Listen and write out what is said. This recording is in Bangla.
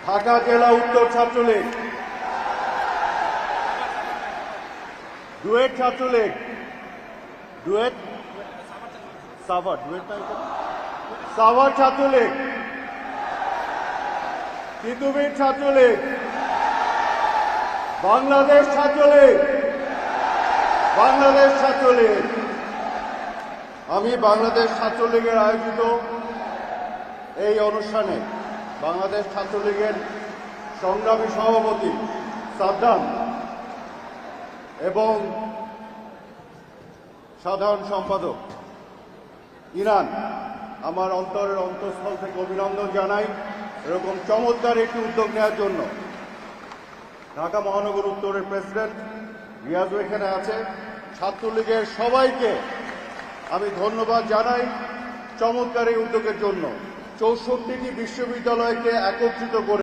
ঢাকা জেলা উত্তর ছাত্রলীগ, ডুয়েট ছাত্রলীগ, ডুয়েট সাভার, সাভার ছাত্রলীগ, তিতুমির ছাত্রলীগ, বাংলাদেশ ছাত্রলীগ, বাংলাদেশ ছাত্রলীগ। আমি বাংলাদেশ ছাত্রলীগের আয়োজিত এই অনুষ্ঠানে বাংলাদেশ ছাত্রলীগের সংগ্রামী সভাপতি সাদ্দাম এবং সাধারণ সম্পাদক ইরান আমার অন্তরের অন্তঃস্থল থেকে অভিনন্দন জানাই এরকম চমৎকার একটি উদ্যোগ নেওয়ার জন্য। ঢাকা মহানগর উত্তরের প্রেসিডেন্ট রিয়াজু এখানে আছে। ছাত্রলীগের সবাইকে আমি ধন্যবাদ জানাই চমৎকার এই উদ্যোগের জন্য। 64টি বিশ্ববিদ্যালয়কে একত্রিত করে